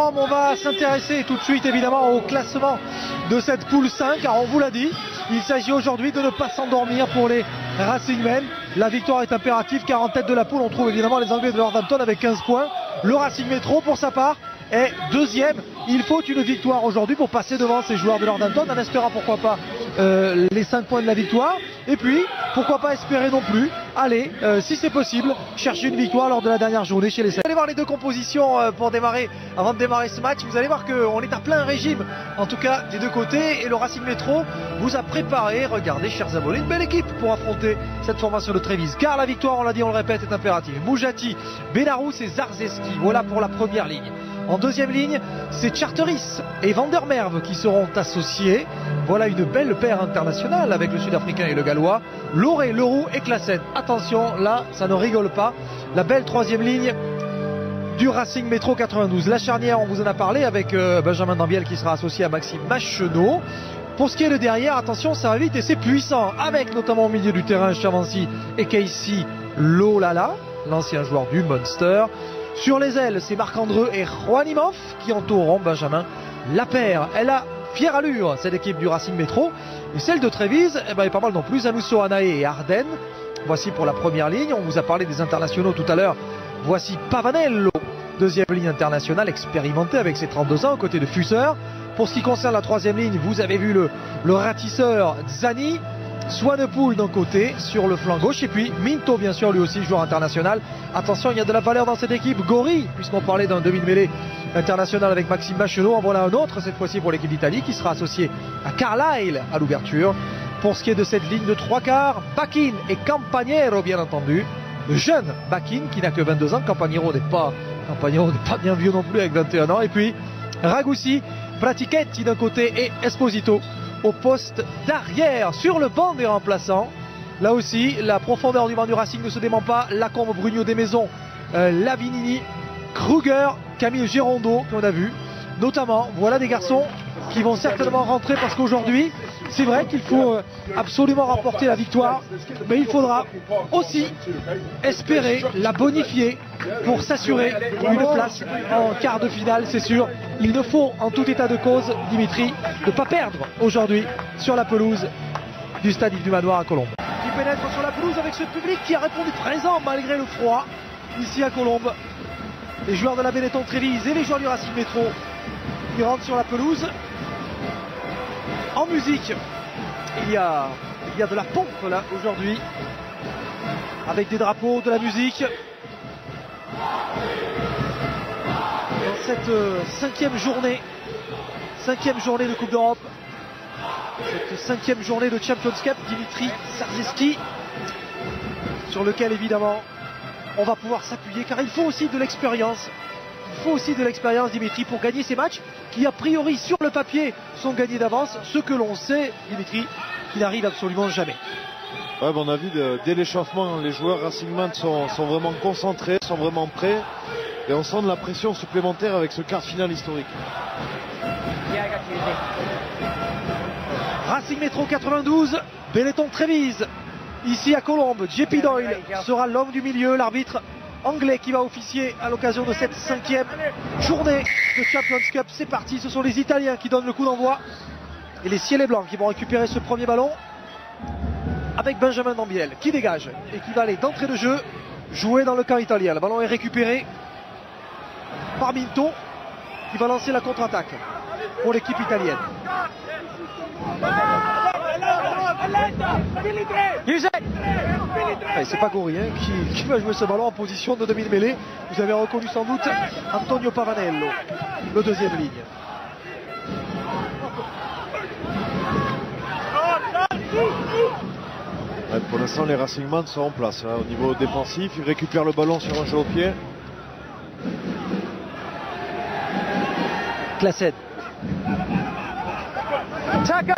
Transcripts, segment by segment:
On va s'intéresser tout de suite évidemment au classement de cette poule 5, car on vous l'a dit, il s'agit aujourd'hui de ne pas s'endormir pour les Racingmen. La victoire est impérative car en tête de la poule on trouve évidemment les Anglais de Northampton avec 15 points. Le Racing Métro pour sa part est deuxième. Il faut une victoire aujourd'hui pour passer devant ces joueurs de Northampton en espérant pourquoi pas les 5 points de la victoire. Et puis pourquoi pas espérer non plus aller, si c'est possible, chercher une victoire lors de la dernière journée chez les 7. Vous allez voir les deux compositions pour démarrer, avant de démarrer ce match. Vous allez voir qu'on est à plein régime, en tout cas des deux côtés. Et le Racing Métro vous a préparé, regardez chers abonnés, une belle équipe pour affronter cette formation de Trévise. Car la victoire, on l'a dit, on le répète, est impérative. Moujati, Benarous et Zarzeski, voilà pour la première ligne. En deuxième ligne, c'est Charteris et Vandermerwe qui seront associés. Voilà une belle paire internationale avec le Sud-Africain et le Gallois. Lauré, Leroux et Classen. Attention, là, ça ne rigole pas. La belle troisième ligne du Racing Métro 92. La charnière, on vous en a parlé avec Benjamin Dambiel qui sera associé à Maxime Macheneau. Pour ce qui est de derrière, attention, ça va vite et c'est puissant. Avec notamment au milieu du terrain Chavancy et Casey Lolala, l'ancien joueur du Munster. Sur les ailes, c'est Marc-Andreu et Juanimov qui entoureront Benjamin Lapère. Elle a fière allure, cette équipe du Racing Métro. Et celle de Trévise, eh ben, est pas mal non plus. Zanousso, Anae et Ardennes. Voici pour la première ligne. On vous a parlé des internationaux tout à l'heure. Voici Pavanello, deuxième ligne internationale expérimentée avec ses 32 ans aux côtés de Fusser. Pour ce qui concerne la troisième ligne, vous avez vu le ratisseur Zani. Swanepoel d'un côté sur le flanc gauche et puis Minto bien sûr lui aussi joueur international. Attention, il y a de la valeur dans cette équipe. Gori, puisqu'on parlait d'un demi-mêlée international avec Maxime Macheneau, en voilà un autre cette fois-ci pour l'équipe d'Italie qui sera associé à Carlisle à l'ouverture. Pour ce qui est de cette ligne de trois quarts, Bakin et Campagnero bien entendu. Le jeune Bakin qui n'a que 22 ans. Campagnero n'est pas bien vieux non plus avec 21 ans. Et puis Ragusi, Pratichetti d'un côté et Esposito au poste d'arrière. Sur le banc des remplaçants, là aussi la profondeur du banc du Racing ne se dément pas. Lacombe, Brugno, Desmaisons, Lavinini, Kruger, Camille Girondeau qu'on a vu notamment. Voilà des garçons qui vont certainement rentrer parce qu'aujourd'hui c'est vrai qu'il faut absolument remporter la victoire, mais il faudra aussi espérer la bonifier pour s'assurer une place en quart de finale, c'est sûr. Il ne faut en tout état de cause, Dimitri, ne pas perdre aujourd'hui sur la pelouse du stade Yves du Manoir à Colombes. Qui pénètre sur la pelouse avec ce public qui a répondu présent malgré le froid ici à Colombes. Les joueurs de la Benetton Trévise et les joueurs du Racing Métro qui rentrent sur la pelouse. En musique, il y a de la pompe là aujourd'hui, avec des drapeaux, de la musique. Dans cette cinquième journée de Coupe d'Europe, cette cinquième journée de Champions Cup, Dimitri Zarzeski, sur lequel évidemment on va pouvoir s'appuyer, car il faut aussi de l'expérience. Il faut aussi de l'expérience, Dimitri, pour gagner ces matchs qui, a priori, sur le papier, sont gagnés d'avance. Ce que l'on sait, Dimitri, qui n'arrive absolument jamais. Ouais, à mon avis, dès l'échauffement, les joueurs Racingman sont vraiment concentrés, sont vraiment prêts. Et on sent de la pression supplémentaire avec ce quart de finale historique. Racing Métro 92, Benetton Trévise. Ici à Colombes, JP Doyle sera l'homme du milieu, l'arbitre anglais qui va officier à l'occasion de cette cinquième journée de Champions Cup. C'est parti, ce sont les Italiens qui donnent le coup d'envoi et les ciels et blancs qui vont récupérer ce premier ballon avec Benjamin Dambiel qui dégage et qui va aller d'entrée de jeu jouer dans le camp italien. Le ballon est récupéré par Minto qui va lancer la contre-attaque pour l'équipe italienne. C'est pas Gori qui va jouer ce ballon en position de demi-mêlée. Vous avez reconnu sans doute Antonio Pavanello, le deuxième ligne. Ouais, pour l'instant, les Racingman sont en place au niveau défensif. Ils récupèrent le ballon sur un jeu au pied. Classen. Tackle.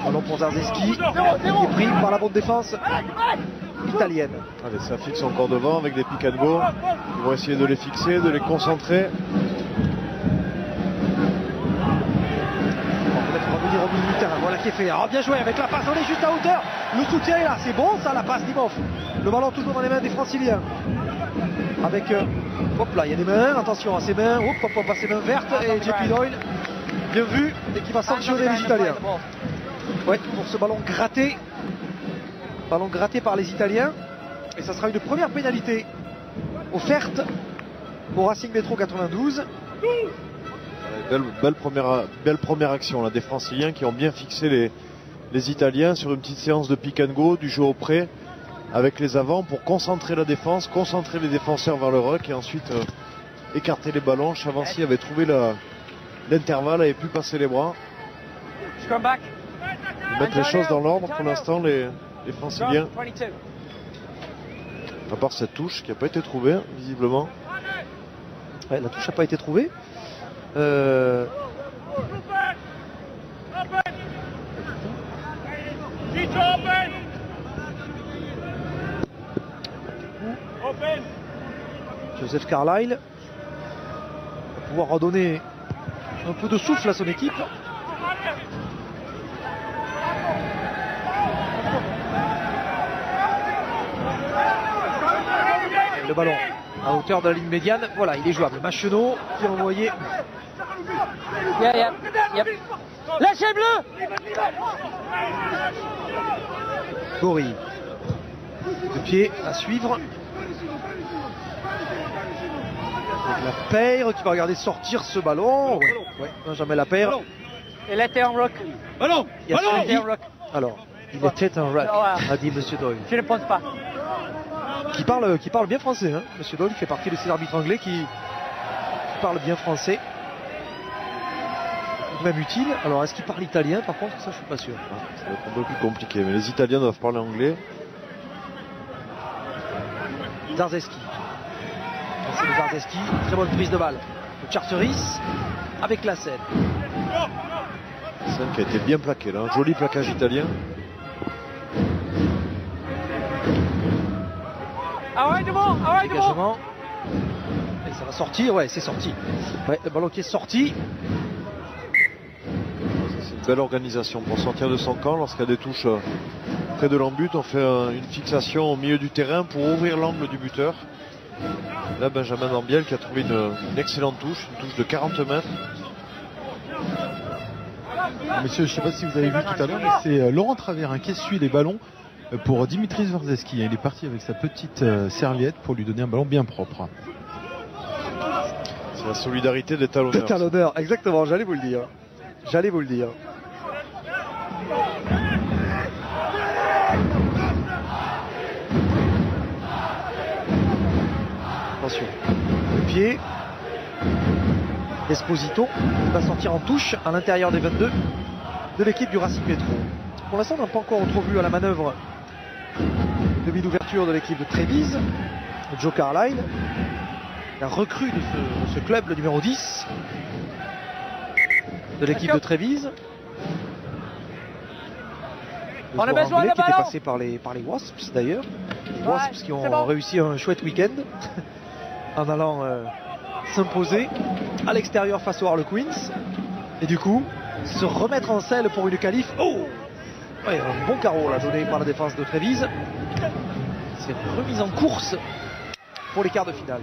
Ballon pour Zarzeski, qui est pris par la bonne défense italienne. Allez, ça fixe encore devant avec des pick and go. Ils vont essayer de les fixer, de les concentrer. On va revenir au milieu du terrain. Voilà qui est fait. Alors bien joué avec la passe, on est juste à hauteur. Le soutien est là, c'est bon ça, la passe d'Imhoff. Le ballon toujours dans les mains des Franciliens. Avec, hop là, il y a des mains, attention à ses mains, hop, à ses mains vertes, et JP Doyle, bien vu, et qui va sanctionner les Italiens. Ouais, pour ce ballon gratté par les Italiens, et ça sera une première pénalité offerte au Racing Métro 92. Belle première action là, des Franciliens qui ont bien fixé les Italiens sur une petite séance de pick and go, du jeu au près, avec les avants pour concentrer la défense, concentrer les défenseurs vers le ruck et ensuite écarter les ballons. Chavancy avait trouvé l'intervalle, avait pu passer les bras. Mettre les choses dans l'ordre pour l'instant, les Franciliens. À part cette touche qui n'a pas été trouvée, visiblement. Ouais, la touche n'a pas été trouvée. Joseph Carlyle va pouvoir redonner un peu de souffle à son équipe. Le ballon à hauteur de la ligne médiane, voilà, il est jouable. Machenot qui a envoyé. Lâchez bleu. Gori. De pied à suivre. Avec la paire qui va regarder sortir ce ballon. Ouais, Benjamin Lapeyre. Il était en rock. Ballon. Il était en rock. Alors, il était un rock, a dit Monsieur Doyle. Je ne pense pas. Qui parle bien français, hein. Monsieur Doyle fait partie de ces arbitres anglais qui parlent bien français. Même utile. Alors est-ce qu'il parle italien par contre? Ça je suis pas sûr. Ça va être un peu plus compliqué, mais les Italiens doivent parler anglais. Zarzeski. C'est le Zarzeski. Très bonne prise de balle. Le Charteris avec la scène. Scène qui a été bien plaquée là. Un joli plaquage italien. Dégagement. Et ça va sortir, ouais, c'est sorti. Ouais, le ballon qui est sorti. C'est une belle organisation pour sortir de son camp lorsqu'il y a des touches près de l'embut. On fait une fixation au milieu du terrain pour ouvrir l'angle du buteur. Là, Benjamin Dambiel qui a trouvé une excellente touche, une touche de 40 mètres. Messieurs, je ne sais pas si vous avez vu tout à l'heure, mais c'est Laurent Traverin qui essuie les ballons pour Dimitris Varzeski. Il est parti avec sa petite serviette pour lui donner un ballon bien propre. C'est la solidarité des talonneurs. Des talonneurs, exactement, j'allais vous le dire. Attention, le pied. Esposito va sortir en touche à l'intérieur des 22 de l'équipe du Racing Métro. Pour l'instant, on n'a pas encore entrevu à la manœuvre demi d'ouverture de l'équipe de Trévise, Joe Carlyle, la recrue de ce club, le numéro 10 de l'équipe de Trévise. On a besoin de qui était ballon. passé par les Wasps d'ailleurs. Les Wasps qui ont réussi un chouette week-end en allant s'imposer à l'extérieur face aux Harlequins. Et du coup, se remettre en selle pour une qualif. Oh, ouais, un bon carreau là donné par la défense de Trévise. C'est remise en course pour les quarts de finale.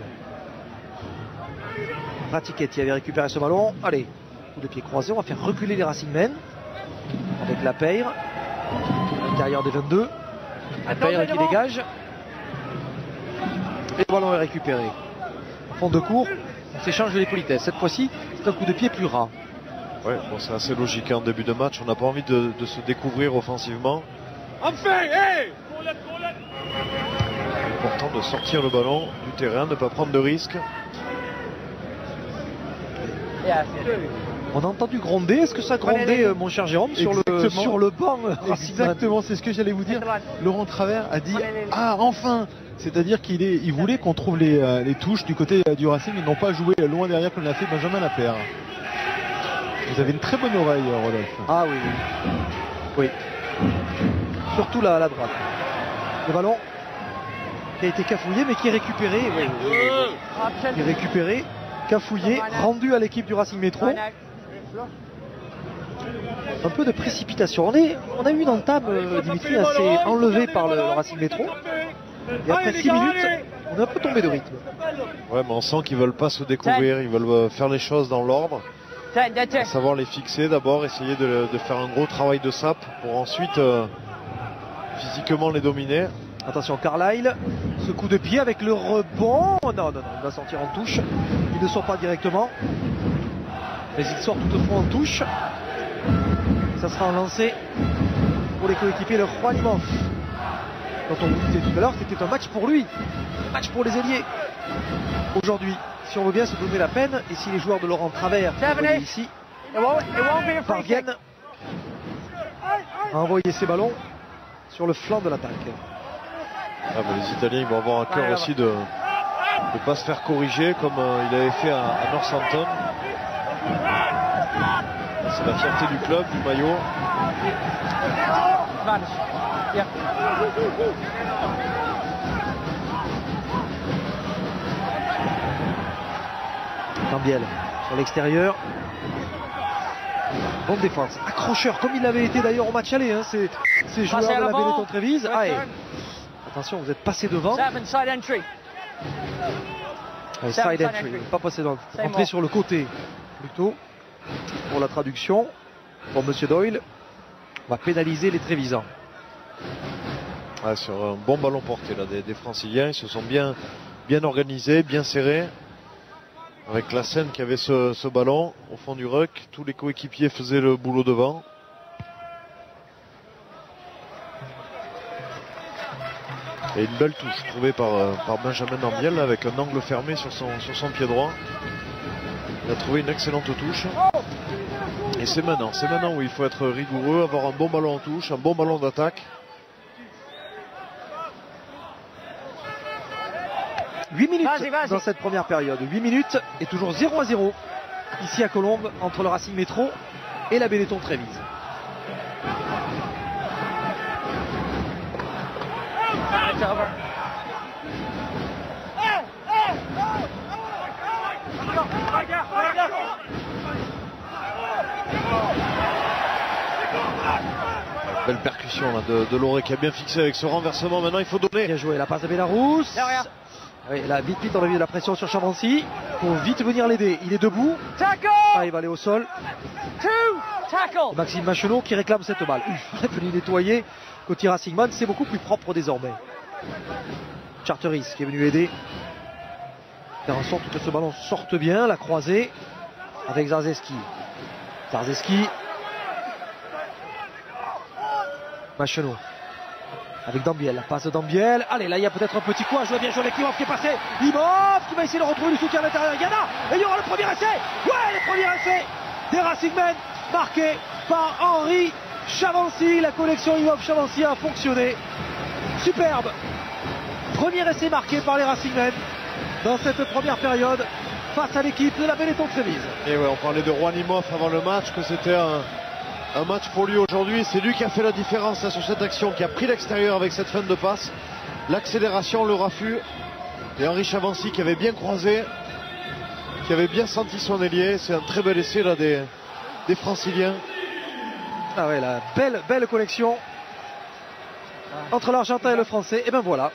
Ratiquetti avait récupéré ce ballon. Allez, coup de pied croisé, on va faire reculer les Racingmen avec la paire à l'intérieur des 22. La paire qui dégage. Et le ballon est récupéré. En fond de cours, on s'échange les politesses. Cette fois-ci, c'est un coup de pied plus ras. Ouais, bon, c'est assez logique en début de match. On n'a pas envie de se découvrir offensivement. Important de sortir le ballon du terrain, de ne pas prendre de risques. On a entendu gronder. Est-ce que ça grondait, mon cher Jérôme, sur le banc? Exactement, c'est ce que j'allais vous dire. Laurent Travers a dit « Ah, enfin !» C'est-à-dire qu'il voulait qu'on trouve les touches du côté du Racing et non pas jouer loin derrière comme l'a fait Benjamin Lapeyre. Vous avez une très bonne oreille, Rodolphe. Ah oui, oui. Surtout là, à la droite. Le ballon qui a été cafouillé mais qui est récupéré. Qui est récupéré, cafouillé, rendu à l'équipe du Racing Métro. Un peu de précipitation. On a eu une entame, Dimitri, assez enlevée par le Racing Métro. Et après 6 minutes, on est un peu tombé de rythme. Ouais, mais on sent qu'ils veulent pas se découvrir, ils veulent faire les choses dans l'ordre. À savoir les fixer d'abord, essayer de faire un gros travail de sape pour ensuite physiquement les dominer. Attention Carlisle, ce coup de pied avec le rebond. Non, il va sortir en touche. Il ne sort pas directement. Mais il sort toutefois en touche. Ça sera un lancer pour les coéquipiers de Juan Imhoff. Quand on vous disait tout à l'heure, c'était un match pour lui. Un match pour les ailiers. Aujourd'hui, si on veut bien se donner la peine, et si les joueurs de Laurent Travers, ici, parviennent à envoyer ces ballons sur le flanc de l'attaque. Ah, les Italiens ils vont avoir à cœur aussi de ne pas se faire corriger comme il avait fait à Northampton. C'est la fierté du club, du maillot. Gambiel sur l'extérieur. Bonne défense. Accrocheur comme il l'avait été d'ailleurs au match aller. Hein, ces joueurs de la Benetton Trévise. Attention, vous êtes passé devant. Side entry. Side entry. Pas passé devant. Entré sur le côté. Plutôt. Pour la traduction. Pour Monsieur Doyle. On va pénaliser les Trévisans. Ouais, sur un bon ballon porté là, des Franciliens. Ils se sont bien organisés, bien serrés. Avec la scène qui avait ce ballon au fond du ruck. Tous les coéquipiers faisaient le boulot devant. Et une belle touche trouvée par Benjamin Dambiel avec un angle fermé sur son pied droit. Il a trouvé une excellente touche. Et c'est maintenant où il faut être rigoureux, avoir un bon ballon en touche, un bon ballon d'attaque. 8 minutes dans cette première période. 8 minutes et toujours 0-0 ici à Colombes entre le Racing Métro et la Benetton Trévise. Belle percussion là, de Loré qui a bien fixé avec ce renversement. Maintenant il faut donner. Bien joué, la passe de Belarus. Oui, là, vite, on a vu la pression sur Chavancy. Pour vite venir l'aider. Il est debout. Il va aller au sol. Et Maxime Machenot qui réclame cette balle. Il est venu nettoyer. Côté Racingman, c'est beaucoup plus propre désormais. Charteris qui est venu aider. Faire en sorte que ce ballon sorte bien. La croisée avec Zarzeski. Machenot. Avec Dambiel, la passe de Dambiel. Allez, là il y a peut-être un petit coup à jouer. Bien joué avec Imhoff qui est passé. Imhoff qui va essayer de retrouver le soutien à l'intérieur. Yana. Et il y aura le premier essai. Ouais, le premier essai des Racingmen marqué par Henri Chavancy. La collection Imhoff-Chavancy a fonctionné. Superbe. Premier essai marqué par les Racingmen dans cette première période face à l'équipe de la Benetton Trévise. Et ouais, on parlait de Juan Imhoff avant le match, que c'était un match pour lui aujourd'hui. C'est lui qui a fait la différence là, sur cette action, qui a pris l'extérieur avec cette fin de passe. L'accélération, le raffut. Et Henri Chavancy qui avait bien croisé, qui avait bien senti son ailier. C'est un très bel essai là des Franciliens. Ah ouais, la belle connexion entre l'Argentin et le Français. Et ben voilà.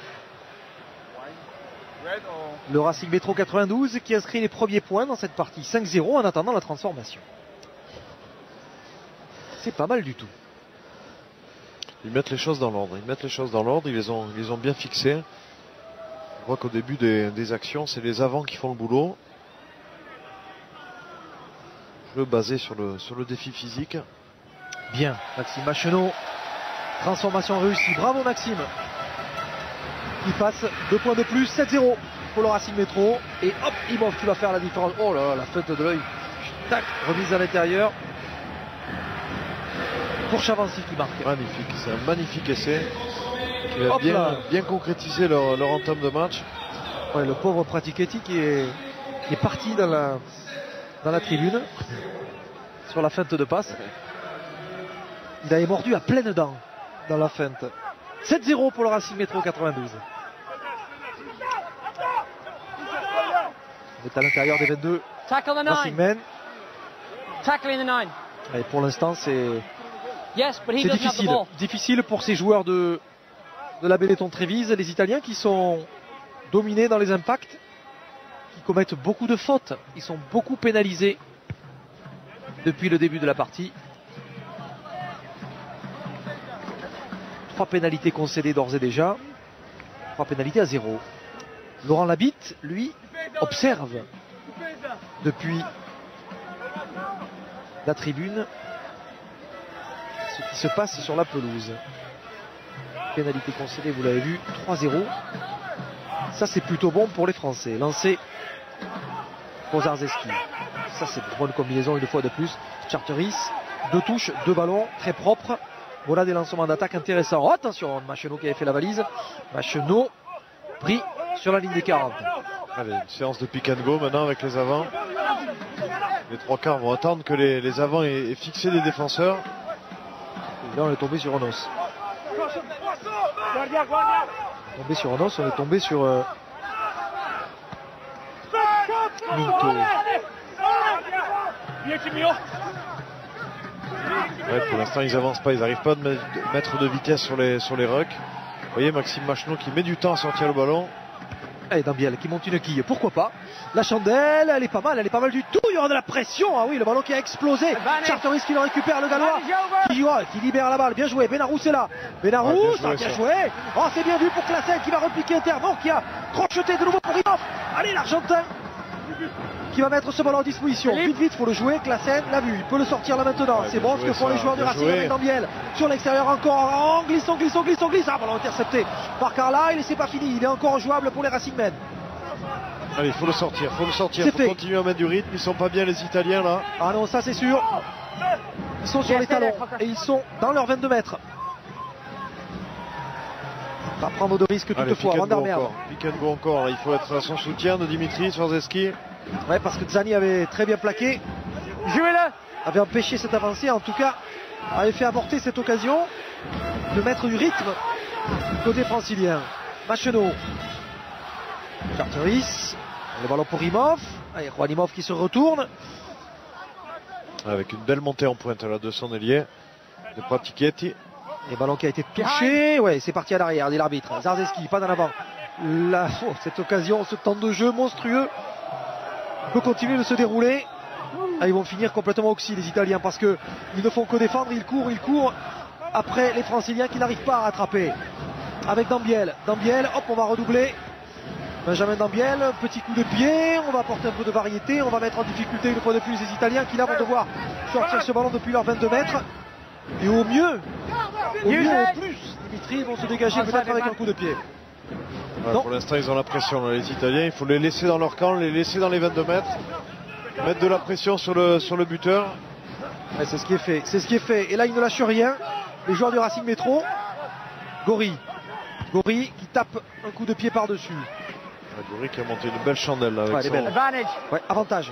Le Racing Métro 92 qui inscrit les premiers points dans cette partie. 5-0 en attendant la transformation. C'est pas mal du tout. Ils mettent les choses dans l'ordre. Ils les ont bien fixés. On voit qu'au début des actions, c'est les avants qui font le boulot. Jeu basé sur le défi physique. Bien, Maxime Machenot. Transformation réussie. Bravo Maxime. Il passe 2 points de plus. 7-0 pour le Racing Métro. Et hop, Imhoff qui va faire la différence. Oh là là, la fête de l'œil. Tac, remise à l'intérieur. Pour Chavancy qui marque. Magnifique, c'est un magnifique essai qui va bien concrétiser leur entame de match. Ouais, le pauvre Pratichetti qui est parti dans la tribune sur la feinte de passe. Il avait mordu à pleines dents dans la feinte. 7-0 pour le Racing Métro 92. On est à l'intérieur des 22. Tackle the 9. Tackling the 9. Et pour l'instant c'est difficile pour ces joueurs de de la Benetton-Trévise, les Italiens qui sont dominés dans les impacts, qui commettent beaucoup de fautes. Ils sont beaucoup pénalisés depuis le début de la partie. 3 pénalités concédées d'ores et déjà. 3 pénalités à 0. Laurent Labitte, lui, observe depuis la tribune ce qui se passe sur la pelouse. Pénalité concédée, vous l'avez vu, 3-0. Ça, c'est plutôt bon pour les Français. Lancé pour Zarzeski. Ça, c'est une bonne combinaison une fois de plus. Charteris, 2 touches, 2 ballons, très propres. Voilà des lancements d'attaque intéressants. Oh, attention, Machenaud qui avait fait la valise. Machenaud pris sur la ligne des 40. Allez, une séance de pick and go maintenant avec les avants. Les 3 quarts vont attendre que les avants aient fixé les défenseurs. Et là, on est tombé sur un os. Tombé sur un os, on est tombé sur Minto. Ouais, pour l'instant ils avancent pas, ils n'arrivent pas à mettre de vitesse sur les rucks. Vous voyez Maxime Machenaud qui met du temps à sortir le ballon. Et Dambiel qui monte une quille, pourquoi pas. La chandelle, elle est pas mal du tout. Il y aura de la pression. Ah oui, le ballon qui a explosé. Charteris qui le récupère, le Gallois qui libère la balle. Bien joué. Benarous est là. Benarous, bien joué. Oh, c'est bien vu pour Classen qui va repliquer Intervent, qui a crocheté de nouveau pour Rimov. Allez, l'Argentin qui va mettre ce ballon en disposition. Vite, faut le jouer. Classen l'a vu. Il peut le sortir là maintenant. C'est bon ce que font les joueurs du Racing avec Dambiel. Sur l'extérieur encore. Glissons. Ah, ballon intercepté par Carlisle et c'est pas fini. Il est encore jouable pour les Racingmen. Allez, il faut le sortir. Il faut continuer à mettre du rythme. Ils sont pas bien les Italiens là. Ah non, ça c'est sûr. Ils sont sur les talons et ils sont dans leurs 22 mètres. Pas prendre de risques toutefois. Pick and go encore. Là, il faut être à son soutien de Dimitri Zarzeski. Ouais, parce que Zani avait très bien plaqué. Jouez-le. Avait empêché cette avancée, en tout cas avait fait avorter cette occasion de mettre du rythme côté francilien. Machenaud. Charteris. Le ballon pour Rimov. Allez, Juanimov qui se retourne. Avec une belle montée en pointe là de son ailier de Pratichetti. Le ballon qui a été touché. Ouais, c'est parti à l'arrière, dit l'arbitre. Zarzeski, pas en avant. Cette occasion, ce temps de jeu monstrueux peut continuer de se dérouler. Ah, ils vont finir complètement oxy les Italiens parce que ils ne font que défendre, ils courent après les Franciliens qui n'arrivent pas à rattraper. Avec Dambiel, hop, on va redoubler. Benjamin Dambiel, petit coup de pied, on va apporter un peu de variété, on va mettre en difficulté une fois de plus les Italiens qui là vont devoir sortir ce ballon depuis leurs 22 mètres. Et au mieux, au plus, Dimitri vont se dégager peut-être avec un coup de pied. Ouais, pour l'instant ils ont la pression là, les Italiens, il faut les laisser dans leur camp, les laisser dans les 22 mètres, mettre de la pression sur le buteur. Ouais, c'est ce qui est fait, et là ils ne lâchent rien, les joueurs du Racing Métro. Gori qui tape un coup de pied par-dessus. Gori qui a monté une belle chandelle là, avec ouais, avantage,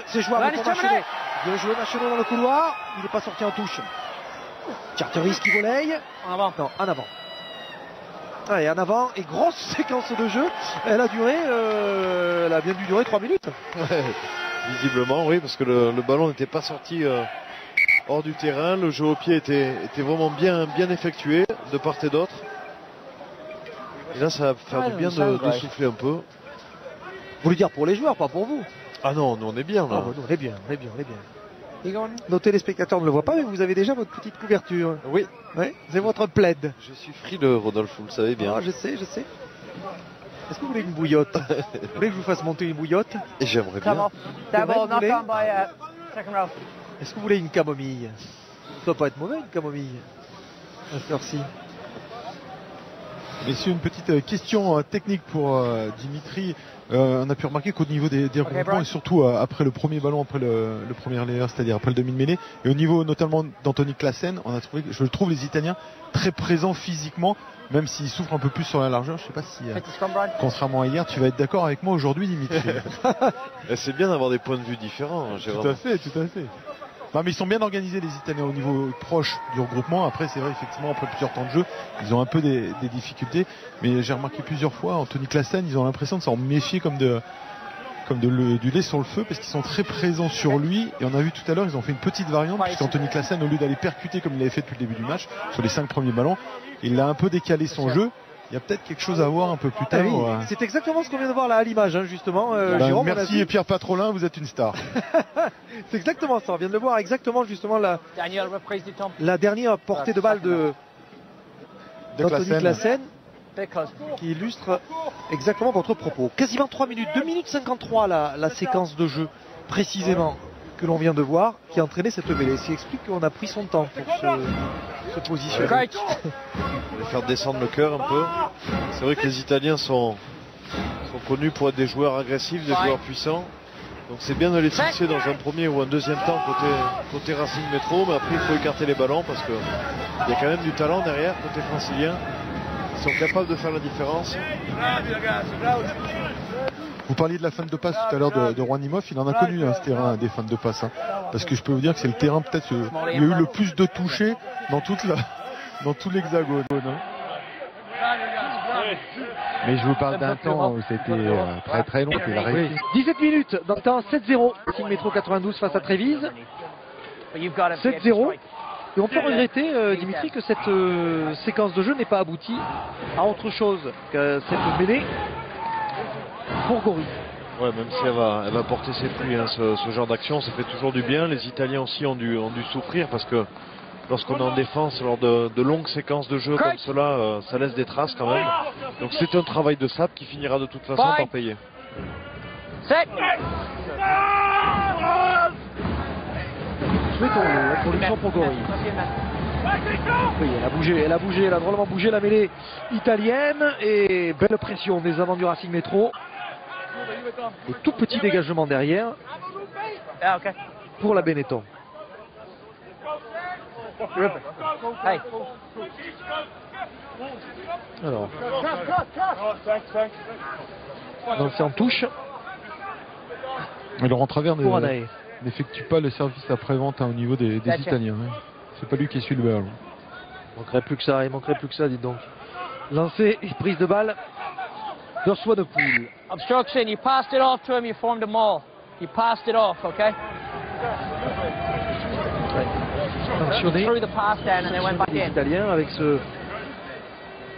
c'est jouable pour Machenaud. Bien joué Machenaud dans le couloir, il n'est pas sorti en touche. Charteris qui voleille. En avant. Non, en avant. Allez, en avant, et grosse séquence de jeu. Elle a bien dû durer 3 minutes. Ouais, visiblement, oui, parce que le ballon n'était pas sorti hors du terrain. Le jeu au pied était vraiment bien effectué de part et d'autre. Et là, ça va faire du bien de souffler un peu. Vous voulez dire pour les joueurs, pas pour vous? Ah non, nous on est bien là. Ah, on est bien. Nos téléspectateurs ne le voient pas, mais vous avez déjà votre petite couverture. Oui. Ouais, c'est votre plaid. Je suis frileux, Rodolphe, vous le savez bien. Ah, je sais. Est-ce que vous voulez une bouillotte? Vous voulez que je vous fasse monter une bouillotte? Et j'aimerais bien. Est-ce que vous voulez une camomille? Ça doit pas être mauvais, une camomille. À cette heure-ci. Messieurs, une petite question technique pour Dimitri. On a pu remarquer qu'au niveau des regroupements et surtout après le premier ballon, après le premier layer, c'est-à-dire après le demi-mêlée, et au niveau notamment d'Anthony Classen, on a trouvé, je trouve les Italiens très présents physiquement, même s'ils souffrent un peu plus sur la largeur. Je ne sais pas si, contrairement à hier, tu vas être d'accord avec moi aujourd'hui, Dimitri. C'est bien d'avoir des points de vue différents, Jérôme. Tout à fait. Non, mais ils sont bien organisés les Italiens au niveau proche du regroupement. Après c'est vrai, effectivement, après plusieurs temps de jeu ils ont un peu des difficultés, mais j'ai remarqué plusieurs fois Anthony Classen, ils ont l'impression de s'en méfier comme comme du lait sur le feu, parce qu'ils sont très présents sur lui. Et on a vu tout à l'heure, ils ont fait une petite variante, puisqu'Anthony Claassen, au lieu d'aller percuter comme il avait fait depuis le début du match, sur les 5 premiers ballons, il a un peu décalé son jeu. Il y a peut-être quelque chose à voir un peu plus tard. Oui, c'est exactement ce qu'on vient de voir là à l'image, hein, justement. Jérôme, merci Pierre Patrolin, vous êtes une star. C'est exactement ça, on vient de le voir exactement justement la dernière portée de balle d'Anthony Claassen, qui illustre exactement votre propos. Quasiment 3 minutes, 2 minutes 53 la séquence de jeu précisément que l'on vient de voir, qui a entraîné cette mêlée. Ce qui explique qu'on a pris son temps pour se positionner. On va faire descendre le cœur un peu. C'est vrai que les Italiens sont connus pour être des joueurs agressifs, des joueurs puissants. Donc c'est bien de les fixer dans un premier ou un deuxième temps côté Racing Métro, mais après il faut écarter les ballons parce qu'il y a quand même du talent derrière côté francilien. Ils sont capables de faire la différence. Vous parliez de la fin de passe tout à l'heure de Juan Imhoff, il en a connu ce terrain des fins de passe. Hein. Parce que je peux vous dire que c'est le terrain peut-être il y a eu le plus de touchés dans tout l'hexagone. Hein. Mais je vous parle d'un temps où c'était très très long, c'était la réussite. 17 minutes dans le temps, 7-0. Racing Métro 92 face à Trévise. 7-0. Et on peut regretter, Dimitri, que cette séquence de jeu n'ait pas abouti à autre chose que cette mêlée pour Gori. Ouais, même si elle va porter ses fruits, hein, ce genre d'action, ça fait toujours du bien. Les Italiens aussi ont dû souffrir parce que lorsqu'on est en défense, lors de longues séquences de jeu comme cela, ça laisse des traces quand même. Donc c'est un travail de sable qui finira de toute façon par payer. Souhaitons la production pour Gori. Oui, elle a bougé, elle a drôlement bougé la mêlée italienne et belle pression des avants du Racing Métro. Et tout petit dégagement derrière pour la Benetton. Alors, lancé en touche. Et Laurent Travers pour Anae. N'effectue pas le service après-vente au niveau des Italiens. Hein. C'est pas lui qui suit le ballon. Il manquerait plus que ça, dites donc. Lancé et prise de balle de Swanepoel. Obstruction, you passed it off to him, you formed a maul. You passed it off, okay? Sanctionné. Threw the pass down and they went back Les in. Italiens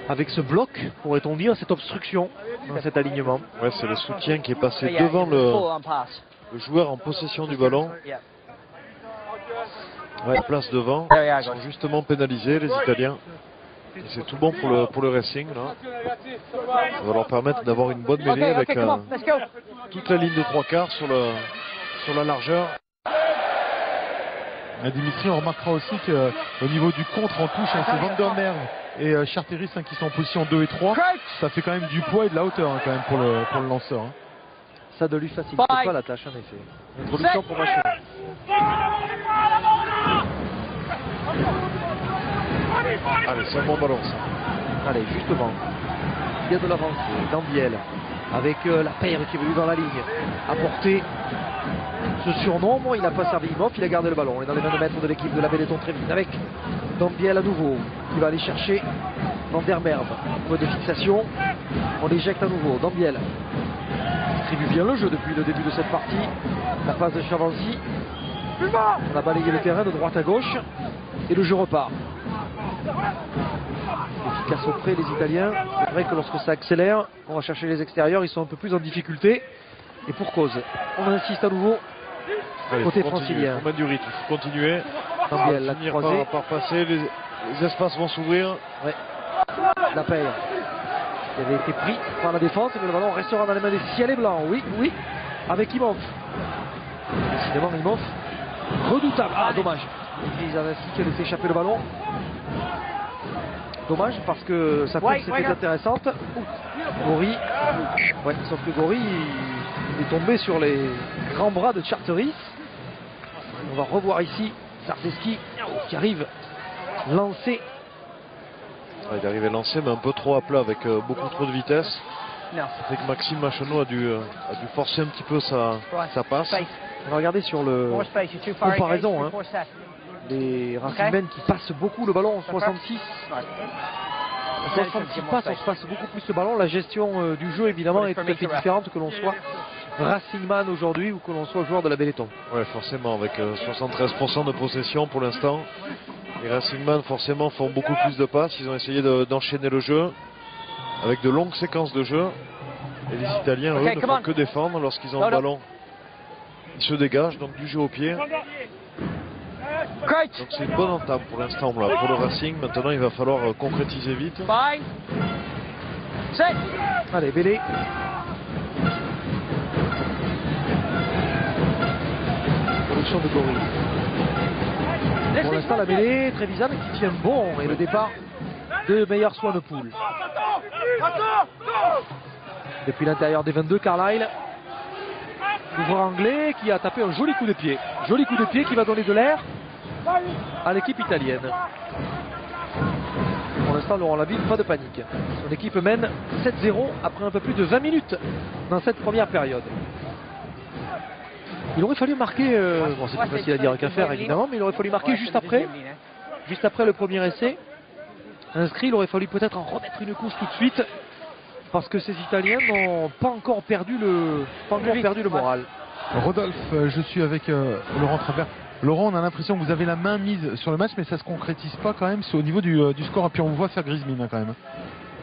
avec ce bloc, pourrait-on dire, cette obstruction dans cet alignement. Ouais, c'est le soutien qui est passé Yeah, devant full on pass. le joueur en possession du ballon. Yeah. Ouais, place devant. Ils sont justement pénalisés, les Italiens. Et c'est tout bon pour le Racing là. Ça va leur permettre d'avoir une bonne mêlée avec toute la ligne de 3/4 sur la largeur. Dimitri, on remarquera aussi qu'au niveau du contre en touche, hein, c'est Van der Merwe et Charteris qui sont en position 2 et 3. Ça fait quand même du poids et de la hauteur hein, quand même pour le lanceur. Hein. Ça ne lui facilite pas la tâche en effet. Introduction pour Machon. Allez, c'est un bon ballon ça. Allez, justement, il y a de l'avancée. Dambiel avec la paire qui est venue dans la ligne. Apporter ce surnombre, il n'a pas servi Imhoff, il a gardé le ballon. On est dans les 20 mètres de l'équipe de la Benetton Trévise avec Dambiel à nouveau. Il va aller chercher Van der Merwe. Point de fixation. On l'éjecte à nouveau. Dambiel distribue bien le jeu depuis le début de cette partie. La passe de Chavancy. On a balayé le terrain de droite à gauche. Et le jeu repart. Efficace au près les Italiens. C'est vrai que lorsque ça accélère, on va chercher les extérieurs, ils sont un peu plus en difficulté. Et pour cause. On insiste à nouveau. Allez, Côté faut continuer, francilien. faut mettre du rythme, il faut continuer. Dambiel l'a Finir croisé. par passer, les espaces vont s'ouvrir. Ouais. La paire. Il avait été pris par la défense, mais le ballon restera dans les mains des cielets blancs. Oui, oui. Avec Imhoff. Décidément, Imhoff. Redoutable. Ah, dommage. Ils avaient ainsi qui a laissé échapper le ballon. Dommage parce que sa course était intéressante. Gori. Ouais, sauf que Gori il est tombé sur les grands bras de Charteris. On va revoir ici Zarzeski qui arrive lancé. Ouais, il est arrivé lancé mais un peu trop à plat avec beaucoup trop de vitesse. Ça fait que Maxime Machonneau a dû forcer un petit peu sa passe. On va regarder sur le comparaison. Hein. Les Racingmen qui passent beaucoup le ballon en 66. 66 passes, on se passe beaucoup plus le ballon. La gestion du jeu évidemment est tout à fait différente que l'on soit Racingman aujourd'hui ou que l'on soit joueur de la Benetton. Ouais, forcément, avec 73% de possession pour l'instant. Les Racingman forcément font beaucoup plus de passes. Ils ont essayé d'enchaîner le jeu avec de longues séquences de jeu. Et les Italiens, eux, ne font que défendre lorsqu'ils ont le ballon. Ils se dégagent, donc du jeu au pied. Donc c'est une bonne entame pour l'instant pour le Racing. Maintenant, il va falloir concrétiser vite. Allez, Bélé. Production de Gori. Pour l'instant, la mêlée, Trevisan qui tient bon et le départ de Meyer Swanepoel. Depuis l'intérieur des 22, Carlisle. L'ouvreur anglais qui a tapé un joli coup de pied. Joli coup de pied qui va donner de l'air à l'équipe italienne. Pour l'instant, Laurent Lavigne, pas de panique. Son équipe mène 7-0 après un peu plus de 20 minutes dans cette première période. Il aurait fallu marquer, bon c'est plus facile à dire qu'à faire évidemment, mais il aurait fallu marquer juste après le premier essai. Inscrit, il aurait fallu peut-être en remettre une couche tout de suite, parce que ces Italiens n'ont pas encore perdu le moral. Rodolphe, je suis avec Laurent Travers. Laurent, on a l'impression que vous avez la main mise sur le match, mais ça ne se concrétise pas quand même, c'est au niveau du score, et puis on vous voit faire grise mine quand même.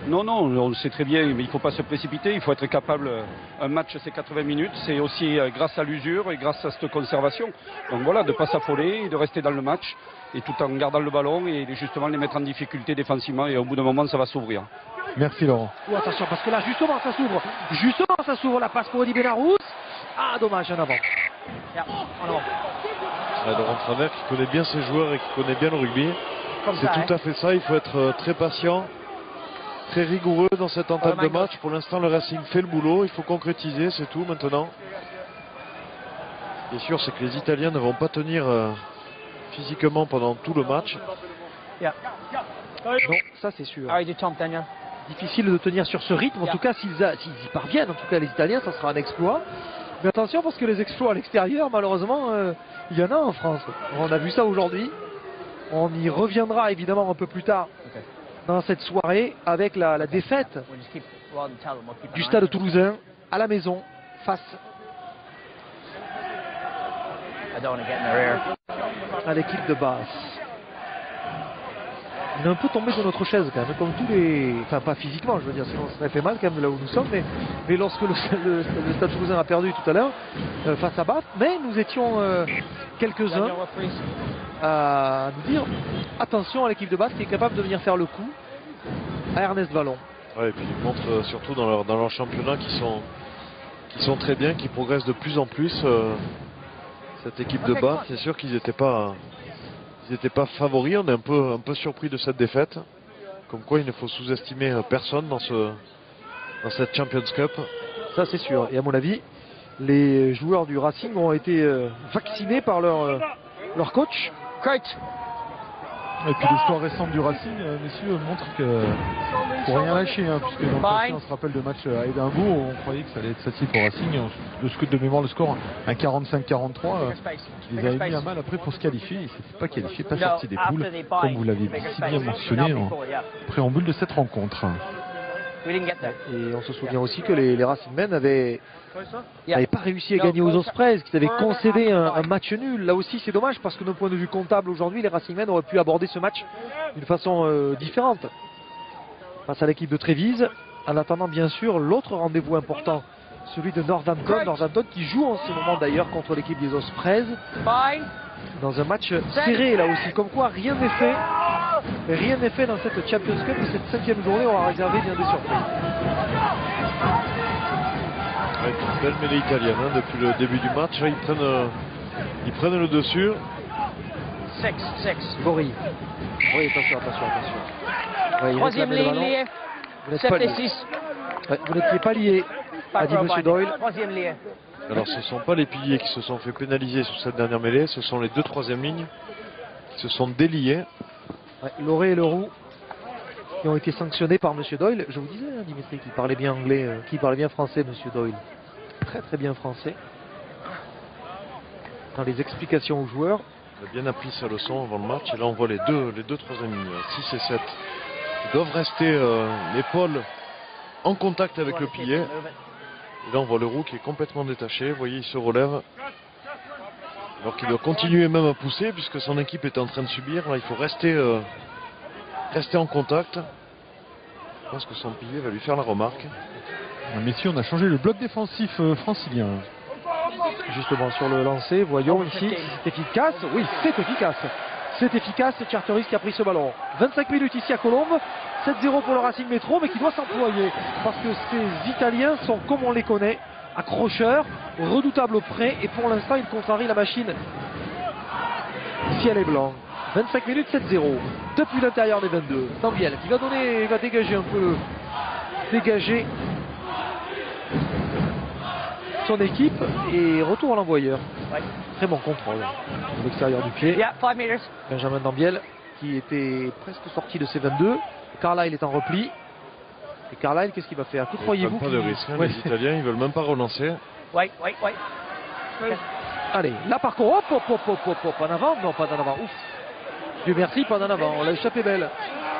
Non, on le sait très bien, mais il ne faut pas se précipiter, il faut être capable. Un match, c'est 80 minutes, c'est aussi grâce à l'usure et grâce à cette conservation. Donc voilà, de ne pas s'affoler et de rester dans le match, et tout en gardant le ballon et justement les mettre en difficulté défensivement, et au bout d'un moment, ça va s'ouvrir. Merci Laurent. Oh, attention, parce que là, justement, ça s'ouvre. La passe pour Eddie Benarous. Ah, dommage, en avant. Laurent Travers qui connaît bien ses joueurs et qui connaît bien le rugby. C'est tout à fait ça, il faut être très patient, très rigoureux dans cette entame de match. Pour l'instant, le Racing fait le boulot, il faut concrétiser, c'est tout maintenant. Ce qui est sûr, c'est que les Italiens ne vont pas tenir physiquement pendant tout le match. Non, ça c'est sûr. Difficile de tenir sur ce rythme, en tout cas s'ils y parviennent, en tout cas les Italiens, ça sera un exploit. Mais attention, parce que les exploits à l'extérieur, malheureusement, il y en a en France. On a vu ça aujourd'hui. On y reviendra évidemment un peu plus tard dans cette soirée avec la défaite du Stade Toulousain à la maison face à l'équipe de Basse. On est un peu tombé de notre chaise quand même, comme tous les... Enfin pas physiquement, je veux dire, sinon ça serait fait mal quand même là où nous sommes, mais lorsque le Stade Toulousain a perdu tout à l'heure face à Bath, mais nous étions quelques-uns à nous dire attention à l'équipe de Bath qui est capable de venir faire le coup à Ernest Vallon. Ouais, et puis ils montrent surtout dans leur championnat qui sont très bien, qui progressent de plus en plus. Cette équipe de Bath, c'est sûr qu'ils n'étaient pas favoris. On est un peu surpris de cette défaite. Comme quoi il ne faut sous-estimer personne dans cette Champions Cup. Ça c'est sûr. Et à mon avis, les joueurs du Racing ont été vaccinés par leur coach. Et puis l'histoire récente du Racing, messieurs, montre que faut rien lâcher, puisque dans le passé, on se rappelle de match à Édimbourg, on croyait que ça allait être facile pour Racing. De mémoire, le score, un 45-43, qui les avait mis à mal après pour se qualifier. Ils ne s'étaient pas qualifiés, pas sortis des poules, comme vous l'aviez si bien mentionné en préambule de cette rencontre. Et on se souvient aussi que les Racingmen n'avaient pas réussi à gagner aux Ospreys, qu'ils avaient concédé un match nul. Là aussi c'est dommage parce que d'un point de vue comptable aujourd'hui, les Racingmen auraient pu aborder ce match d'une façon différente face à l'équipe de Trévise. En attendant bien sûr l'autre rendez-vous important, celui de Northampton qui joue en ce moment d'ailleurs contre l'équipe des Ospreys dans un match serré là aussi, comme quoi rien n'est fait. Rien n'est fait dans cette Champions Cup et cette 5e journée on va réserver bien des surprises. Ouais, une belle mêlée italienne depuis le début du match. Ils prennent le dessus. Gori. Oui, attention. Ouais, Troisième ligne liée. 7 et 6. Ouais, vous n'étiez pas lié, a dit M. Doyle. Troisième liée. Alors ce ne sont pas les piliers qui se sont fait pénaliser sur cette dernière mêlée, ce sont les deux troisième lignes qui se sont déliés. Ouais, Loré et Leroux qui ont été sanctionnés par M. Doyle. Je vous disais, Dimitri, qui parlait bien anglais, qui parlait bien français, M. Doyle. Très très bien français. Dans les explications aux joueurs. Il a bien appris sa leçon avant le match. Et là on voit les deux troisième lignes, 6 et 7. Ils doivent rester l'épaule en contact avec le pilier. Et là on voit le roux qui est complètement détaché. Vous voyez, il se relève. Alors qu'il doit continuer même à pousser puisque son équipe est en train de subir. Là il faut rester en contact. Je pense que son pilier va lui faire la remarque. Messieurs, on a changé le bloc défensif francilien. Justement sur le lancer, voyons ici, c'est efficace. Oui, c'est efficace. C'est efficace, Charteris qui a pris ce ballon. 25 minutes ici à Colombes. 7-0 pour le Racing Métro, mais qui doit s'employer. Parce que ces Italiens sont comme on les connaît, accrocheurs, redoutables au près. Et pour l'instant, ils contrarient la machine ciel et blanc. 25 minutes, 7-0. Depuis l'intérieur des 22. Dambiel qui va dégager un peu. Dégager son équipe et retour à l'envoyeur. Très bon contrôle de l'extérieur du pied. Benjamin Dambiel qui était presque sorti de ses 22. Carlyle est en repli. Et Carlyle, qu'est-ce qu'il va faire? Que croyez-vous? Pas de risque, hein, les Italiens, ils veulent même pas relancer. Allez, là par contre, hop, en avant, non pas en avant, ouf. Dieu merci, pas en avant, on l'a échappé belle.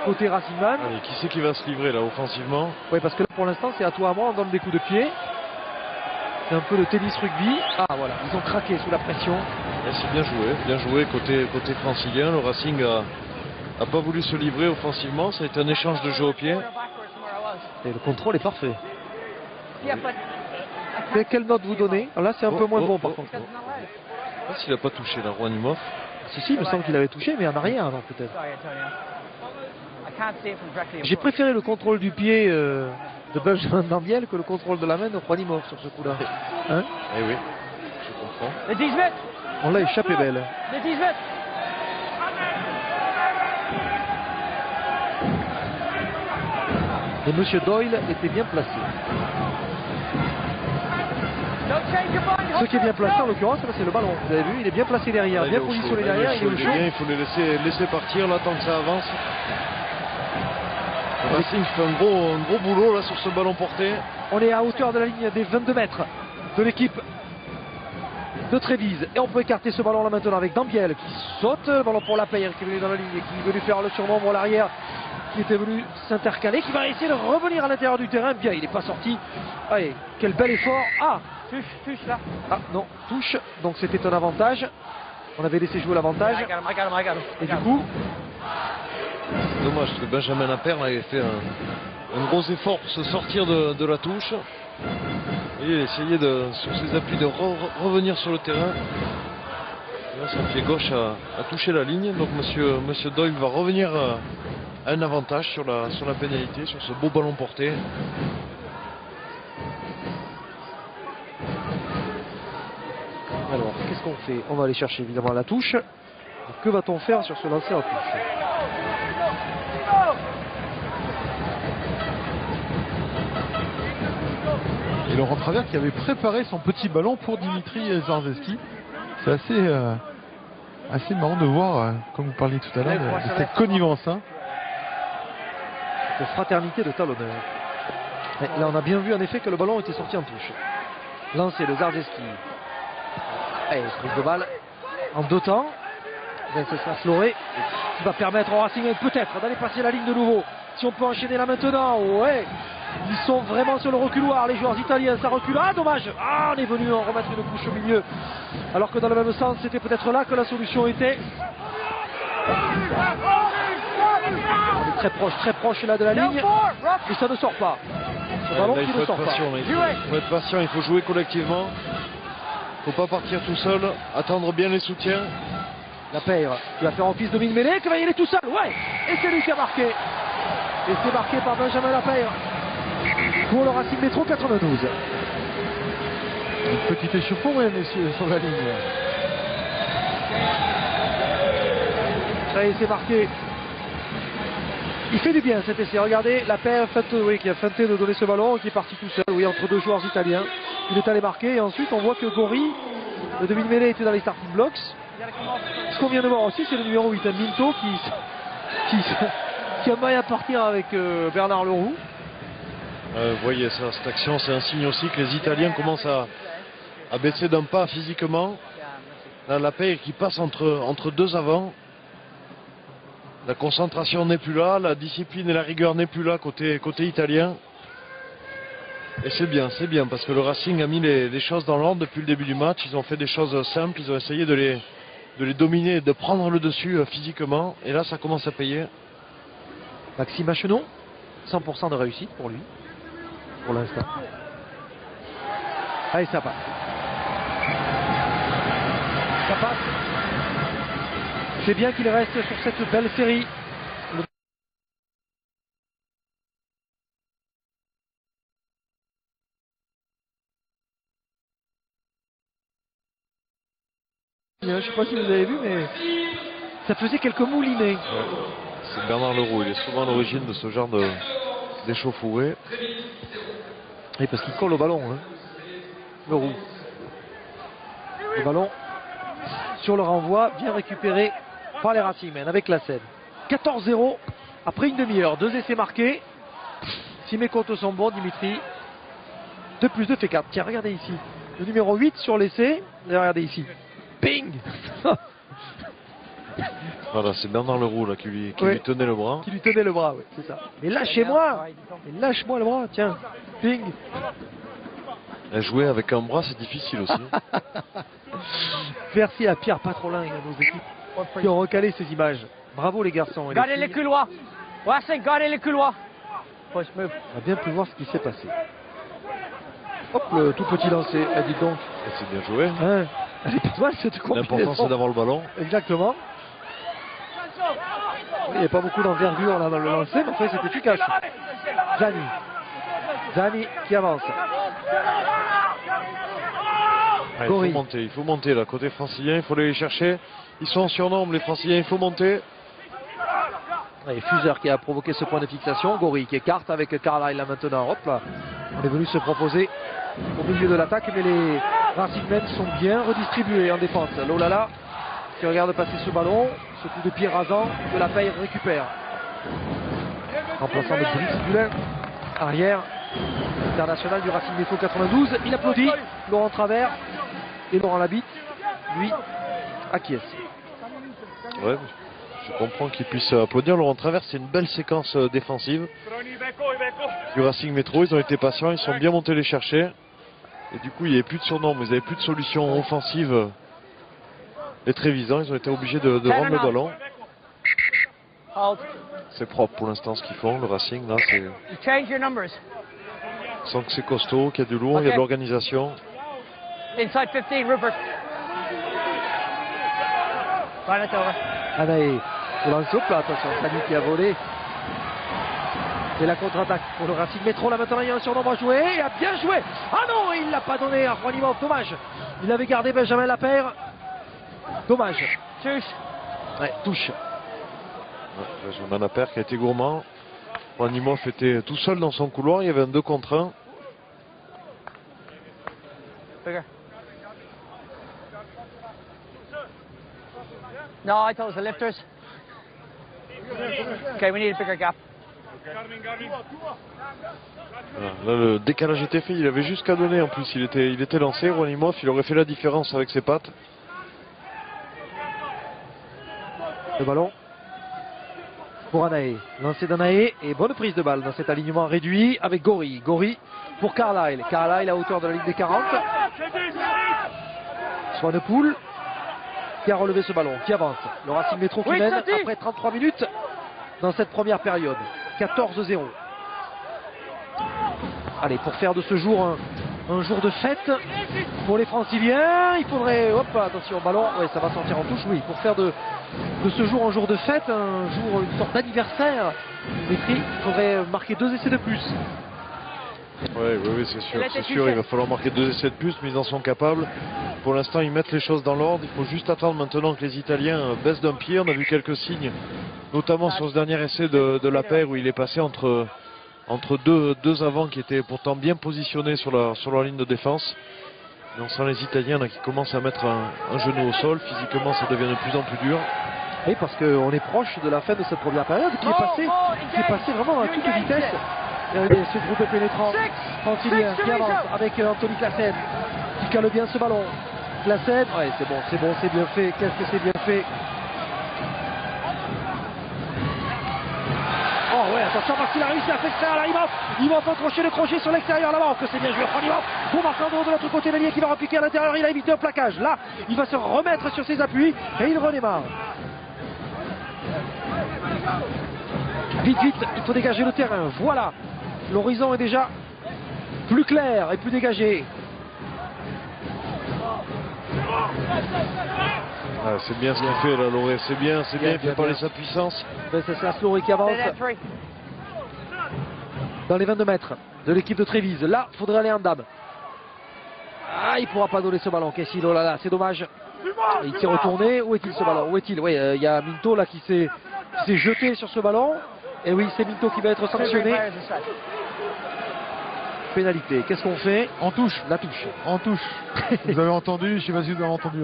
Côté Racingman. Allez, qui c'est qui va se livrer là offensivement? Oui, parce que là pour l'instant c'est à toi à moi, on donne des coups de pied. C'est un peu le tennis rugby. Ah voilà, ils ont craqué sous la pression. C'est bien joué côté francilien. Le Racing a pas voulu se livrer offensivement, ça a été un échange de jeu au pied. Et le contrôle est parfait. Mais quelle note vous donnez? Là c'est un peu moins bon par contre. Je ne sais pas s'il n'a pas touché la Rouanimov. Si, il me semble qu'il avait touché, mais en arrière non peut-être. J'ai préféré le contrôle du pied de Benjamin Dambiel que le contrôle de la main de Rouanimov sur ce coup-là. Hein? Eh oui, je comprends. On l'a échappé belle. Et Monsieur Doyle était bien placé. Ce qui est bien placé en l'occurrence, c'est le ballon. Vous avez vu, il est bien placé derrière, bien positionné derrière, il est au chaud. Il faut les laisser partir là tant que ça avance. Le Racing fait un gros boulot là sur ce ballon porté. On est à hauteur de la ligne des 22 mètres de l'équipe de Trévise. Et on peut écarter ce ballon là maintenant avec Dambiel qui saute. Le ballon pour Lapeyre qui est venu dans la ligne et qui veut lui faire le surnombre à l'arrière, qui était venu s'intercaler, qui va essayer de revenir à l'intérieur du terrain. Bien, il n'est pas sorti. Allez, quel bel effort. Ah, touche là. Ah non, touche. Donc c'était un avantage. On avait laissé jouer l'avantage. Et du coup, c'est dommage parce que Benjamin Lapeyre avait fait un gros effort pour se sortir de la touche. Et essayer sur ses appuis de revenir sur le terrain. Et là, son pied gauche a touché la ligne. Donc monsieur Doyle va revenir à un avantage sur la pénalité, sur ce beau ballon porté. Alors, qu'est-ce qu'on fait? On va aller chercher évidemment la touche. Que va-t-on faire sur ce lancer en touche? Et Laurent Travers qui avait préparé son petit ballon pour Dimitri Zarzeski. C'est assez marrant de voir, comme vous parliez tout à l'heure, de cette connivence. Hein. Cette fraternité de talonneurs. Et là, on a bien vu en effet que le ballon était sorti en touche. Lancé de Zarzeski. Allez, prise de balle en deux temps. Venceslas Loré qui va permettre au Racing peut-être d'aller passer la ligne de nouveau. Si on peut enchaîner là maintenant, ouais. Ils sont vraiment sur le reculoir, les joueurs italiens, ça recule. Ah, dommage. Ah, on est venu en remettre une couche au milieu. Alors que dans le même sens, c'était peut-être là que la solution était. On est très proche là de la ligne. Et ça ne sort pas. Ce ballon qui ne sort pas. Il faut être patient, il faut jouer collectivement. Il ne faut pas partir tout seul, attendre bien les soutiens. Lapeyre qui va faire office de mine-mêlée, il est tout seul, ouais. Et c'est lui qui a marqué. Et c'est marqué par Benjamin Lapeyre. Pour le Racing Métro 92. Un petit échauffourée, messieurs, sur la ligne. Allez, c'est marqué. Il fait du bien cet essai. Regardez, Lapeyre qui a feinté de donner ce ballon, qui est parti tout seul, oui, entre deux joueurs italiens. Il est allé marquer. Et ensuite, on voit que Gori, le demi-mêlée, était dans les starting blocks. Ce qu'on vient de voir aussi, c'est le numéro 8, Minto, qui a maille à partir avec Bernard Leroux. Vous voyez ça, cette action, c'est un signe aussi que les Italiens commencent à baisser d'un pas physiquement. Là, Lapeyre qui passe entre deux avants. La concentration n'est plus là, la discipline et la rigueur n'est plus là côté italien. Et c'est bien parce que le Racing a mis les choses dans l'ordre depuis le début du match. Ils ont fait des choses simples, ils ont essayé de les dominer, de prendre le dessus physiquement. Et là, ça commence à payer. Maxime Machenon, 100% de réussite pour lui, pour l'instant. Allez, ça passe. Ça passe. C'est bien qu'il reste sur cette belle série. Je ne sais pas si vous avez vu, mais ça faisait quelques moulinets. Ouais. C'est Bernard Leroux, il est souvent à l'origine de ce genre d'échauffourée. Oui, parce qu'il colle au ballon, hein. Leroux. Le ballon sur le renvoi, bien récupéré par les Racingmen avec la scène. 14-0 après une demi-heure, 2 essais marqués. Si mes comptes sont bons, Dimitri, 2+2 fait 4. Tiens, regardez ici. Le numéro 8 sur l'essai. Regardez ici. Ping. Voilà, c'est Bernard Leroux là, qui lui tenait le bras. Qui lui tenait le bras, oui, c'est ça. Mais lâchez-moi. Mais lâche-moi le bras, tiens. Ping. Jouer avec un bras, c'est difficile aussi. Merci à Pierre Patrolin et à nos équipes qui ont recalé ces images. Bravo les garçons. Gardez les couloirs. Racing, gardez les couloirs. Push, move. On a bien pu voir ce qui s'est passé. Hop, le tout petit lancé. Ah, dites donc. C'est bien joué. Hein, elle est pas mal cette combinaison. L'important c'est d'avoir le ballon. Exactement. Il n'y a pas beaucoup d'envergure là dans le lancer, mais en fait c'est efficace. Zani qui avance. Il faut monter là, côté francilien, il faut aller les chercher. Ils sont en surnombre les franciliens, il faut monter. Et Fuseur qui a provoqué ce point de fixation. Gori qui écarte avec Carlisle là maintenant. Hop là. On est venu se proposer au milieu de l'attaque, mais les Racingmen sont bien redistribués en défense. Lolala qui regarde passer ce ballon. Ce coup de pied rasant de la Paille récupère. Remplaçant de Brice Bulin. Arrière. International du Racing Métro 92. Il applaudit. Laurent Travers et Laurent Labitte, lui, acquiesce. Ouais, je comprends qu'il puisse applaudir. Laurent Travers, c'est une belle séquence défensive du Racing Métro. Ils ont été patients, ils sont bien montés les chercher. Et du coup, il n'y avait plus de surnombre, ils n'avaient plus de solution offensive. Les Trévisans, ils ont été obligés de rendre le ballon. C'est propre pour l'instant ce qu'ils font, le Racing. Là, c'est... On sent que c'est costaud, qu'il y a du lourd, il y a de l'organisation. Inside 15, Rupert. Anaé, pour lancer au plat, attention, Sani qui a volé. Et la contre-attaque pour le Racing Métro. Là maintenant, il y a un surnombre à jouer. Il a bien joué. Ah non, il ne l'a pas donné à Juanimov. Dommage. Il avait gardé Benjamin Lapeyre. Dommage. Touche. Ouais, touche. Ouais, Benjamin Lapeyre qui a été gourmand. Juanimov était tout seul dans son couloir. Il y avait un 2 contre 1. Bigger. No, I thought it was the lifters. Okay, we need a bigger gap. Voilà, là, le décalage était fait. Il avait juste qu'à donner en plus. Il était lancé. Juanimov, il aurait fait la différence avec ses pattes. Le ballon pour Anaé. Lancé d'Anaé et bonne prise de balle dans cet alignement réduit avec Gori. Gori pour Carlisle. Carlisle à hauteur de la ligne des 40. Swanepoel qui a relevé ce ballon, qui avance. Le Racing Métro qui mène après 33 minutes dans cette première période. 14-0. Allez, pour faire de ce jour un jour de fête pour les Franciliens, il faudrait... Hop, attention, ballon, ouais, ça va sortir en touche, oui. Pour faire de ce jour un jour de fête, un jour, une sorte d'anniversaire, il faudrait marquer 2 essais de plus. Oui, c'est sûr, il va falloir marquer 2 essais de plus, mais ils en sont capables. Pour l'instant, ils mettent les choses dans l'ordre. Il faut juste attendre maintenant que les Italiens baissent d'un pied. On a vu quelques signes, notamment sur ce dernier essai de Lapeyre où il est passé entre deux avants qui étaient pourtant bien positionnés sur leur ligne de défense. Et on sent les Italiens là, qui commencent à mettre un genou au sol. Physiquement, ça devient de plus en plus dur. Oui, parce qu'on est proche de la fin de cette première période qui est passé vraiment à toute vitesse. Ce groupe pénétrant francilien qui avance avec Anthony Classen qui cale bien ce ballon. Classen, ouais, c'est bon, c'est bien fait. Qu'est-ce que c'est bien fait. Oh ouais, Attention parce qu'il a réussi à s'extraire là, Imhoff va crocher le crochet sur l'extérieur là-bas, que c'est bien joué par Imhoff. Pour Marc-André de l'autre côté, Meunier qui va repiquer à l'intérieur, il a évité un plaquage. Là, il va se remettre sur ses appuis et il redémarre. Vite, il faut dégager le terrain. Voilà, l'horizon est déjà plus clair et plus dégagé. Ah, c'est bien ce qu'il fait là, Loré, c'est bien, il fait parler sa puissance. C'est Loré qui avance dans les 22 mètres de l'équipe de Trévise. Là, il faudrait aller en dame. Ah, il ne pourra pas donner ce ballon. Qu'est-ce qu'il a là, c'est dommage. Il s'est retourné. Où est-il ce ballon? Où est-il? Oui, il y a Minto là qui s'est jeté sur ce ballon. Et oui, c'est Minto qui va être sanctionné. Pénalité. Qu'est-ce qu'on fait? En touche. La touche. En touche. Vous avez entendu, je ne sais pas si vous avez entendu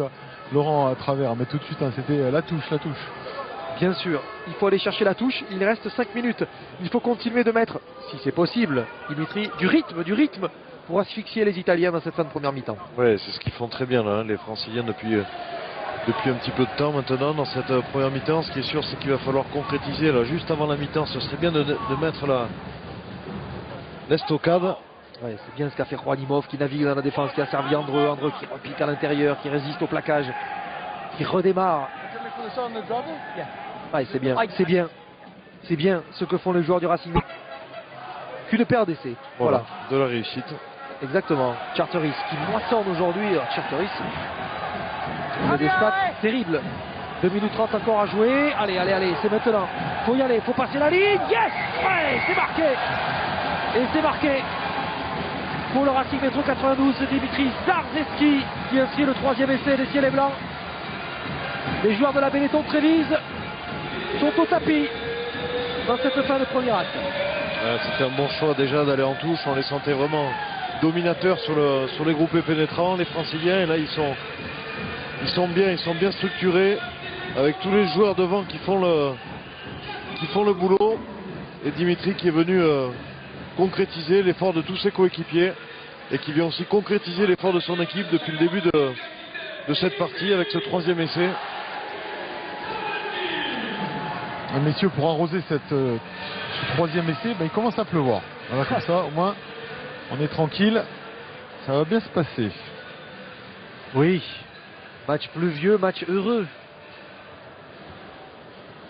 Laurent à travers, mais tout de suite, hein, c'était la touche. Bien sûr, il faut aller chercher la touche. Il reste 5 minutes. Il faut continuer de mettre, si c'est possible, Dimitri, du rythme pour asphyxier les Italiens dans cette fin de première mi-temps. Ouais, c'est ce qu'ils font très bien là, les Franciliens depuis un petit peu de temps maintenant dans cette première mi-temps. Ce qui est sûr, c'est qu'il va falloir concrétiser là, juste avant la mi-temps. Ce serait bien de mettre l'estocade. Ouais, c'est bien ce qu'a fait Juan Imhoff qui navigue dans la défense, qui a servi Andreu qui repique à l'intérieur, qui résiste au plaquage, qui redémarre. Ouais, c'est bien ce que font les joueurs du Racing. Qu'une paire d'essais. Voilà, de la réussite. Exactement. Charteris qui moissonne aujourd'hui. Charteris, il a des stats terribles. 2 minutes 30 encore à jouer. Allez, c'est maintenant. Faut y aller, faut passer la ligne. Yes, ouais, c'est marqué. Et c'est marqué. Pour le Racing Métro 92, c'est Dimitri Zarzeski qui inscrit le 3e essai des Ciels et Blancs. Les joueurs de la Benetton Trévise sont au tapis dans cette fin de premier acte. C'était un bon choix déjà d'aller en touche. On les sentait vraiment dominateurs sur les groupes pénétrants, les Franciliens. Et là, ils sont bien structurés avec tous les joueurs devant qui font le boulot. Et Dimitri qui est venu concrétiser l'effort de tous ses coéquipiers et qui vient aussi concrétiser l'effort de son équipe depuis le début de cette partie avec ce 3e essai. Et messieurs, pour arroser ce 3e essai, il commence à pleuvoir. Voilà, comme ça, au moins, on est tranquille. Ça va bien se passer. Oui, match pluvieux, match heureux.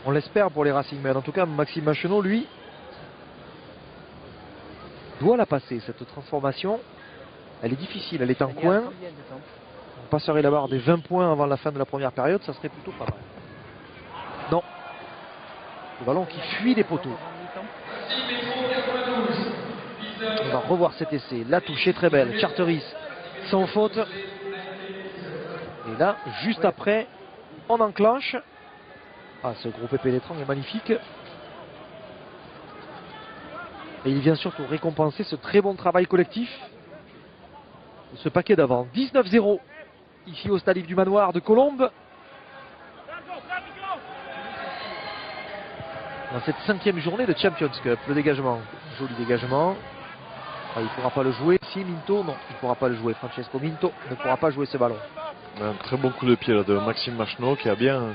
On l'espère pour les Racingmen. En tout cas, Maxime Machenot, lui, doit la passer, cette transformation. Elle est difficile, elle est en coin. On passerait la barre des 20 points avant la fin de la première période, ça serait plutôt pas mal. Non. Le ballon qui fuit des poteaux. On va revoir cet essai. La touche est très belle. Charteris sans faute. Et là, juste après, on enclenche. Ah, ce groupe pénétrant est magnifique. Et il vient surtout récompenser ce très bon travail collectif. Ce paquet d'avant. 19-0 ici au Stade Yves du Manoir de Colombes. Dans cette 5e journée de Champions Cup. Le dégagement. Joli dégagement. Ah, il ne pourra pas le jouer. Si Minto, non, il ne pourra pas le jouer. Francesco Minto ne pourra pas jouer ce ballon. Un très bon coup de pied là, de Maxime Machenot qui a bien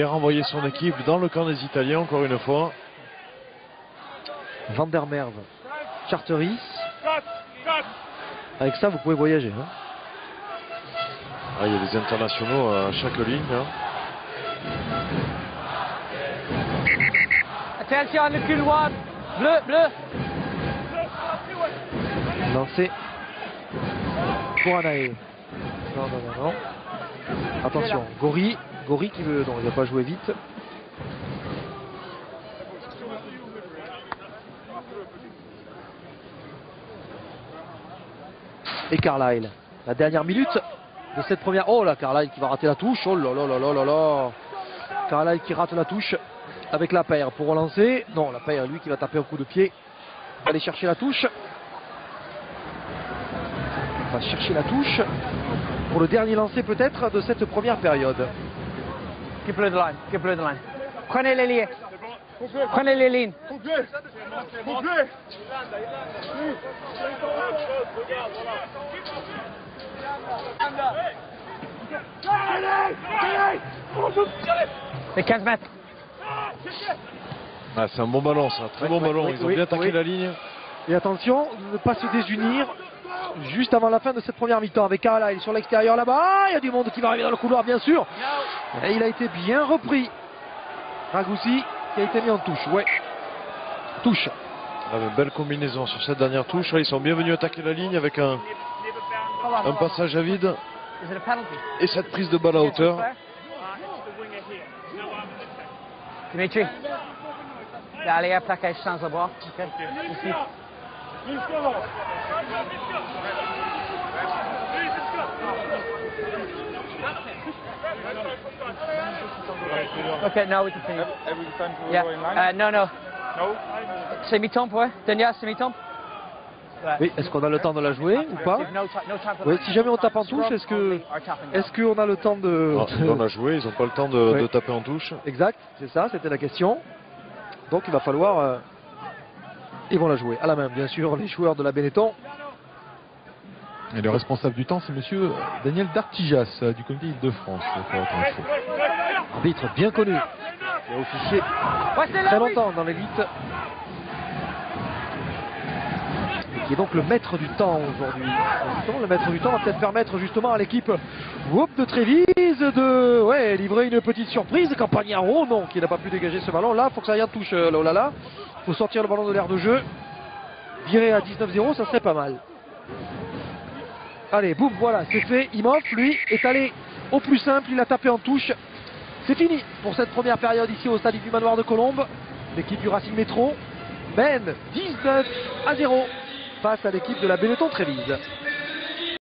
renvoyé son équipe dans le camp des Italiens encore une fois. Van der Merwe, Charteris. Avec ça, vous pouvez voyager. Hein. Ah, il y a des internationaux à chaque ligne. Hein. Attention, le couloir. Bleu. Lancé pour Anaé. Non. Attention, Gori qui veut. Non, il ne va pas jouer vite. Et Carlisle, la dernière minute de cette première. Oh là, Carlisle qui va rater la touche. Oh là là. Carlisle qui rate la touche avec la paire pour relancer. Non, la paire, lui qui va taper un coup de pied. Il va aller chercher la touche. Il va chercher la touche pour le dernier lancer peut-être de cette première période. Keep the line. Prenez les lignes. Prenez les lignes. Les 15 mètres. Ah, c'est un bon ballon, ça, très bon ballon. Ils ont bien attaqué la ligne. Et attention, ne pas se désunir juste avant la fin de cette première mi-temps avec Carlisle sur l'extérieur là-bas. Ah, il y a du monde qui va arriver dans le couloir, bien sûr. Et il a été bien repris. Ragoussi qui a été mis en touche. Ouais. Touche. Belle combinaison sur cette dernière touche. Là, ils sont bien venus attaquer la ligne avec un passage à vide et cette prise de balle à hauteur. Dimitri. Allez, plaquage sans le bras. Okay. Ici. Okay, now we continue. Yeah. No. No. Semi-tombe, ouais. Daniel, semi-tombe. Oui, est-ce qu'on a le temps de la jouer ou pas? Oui, si jamais on tape en touche, est-ce qu'on a le temps de... Non, on a joué, ils n'ont pas le temps de taper en touche. Exact, c'est ça, c'était la question. Donc il va falloir... ils vont la jouer à la main, bien sûr, les joueurs de la Benetton. Et le responsable du temps, c'est monsieur Daniel Dartijas du comité Île-de-France. Arbitre bien connu, qui a officié très longtemps dans l'élite. Qui est donc le maître du temps aujourd'hui. Le maître du temps va peut-être permettre justement à l'équipe de Trévise de livrer une petite surprise. Campagnaro, non, qui n'a pas pu dégager ce ballon. Là, il faut que ça aille en touche, Lolala. Il faut sortir le ballon de l'aire de jeu. Virer à 19-0, ça serait pas mal. Allez, boum, voilà, c'est fait. Imhoff, lui, est allé au plus simple. Il a tapé en touche. C'est fini pour cette première période ici au stade du Manoir de Colombes. L'équipe du Racing Métro mène 19-0 face à l'équipe de la Benetton Trévise.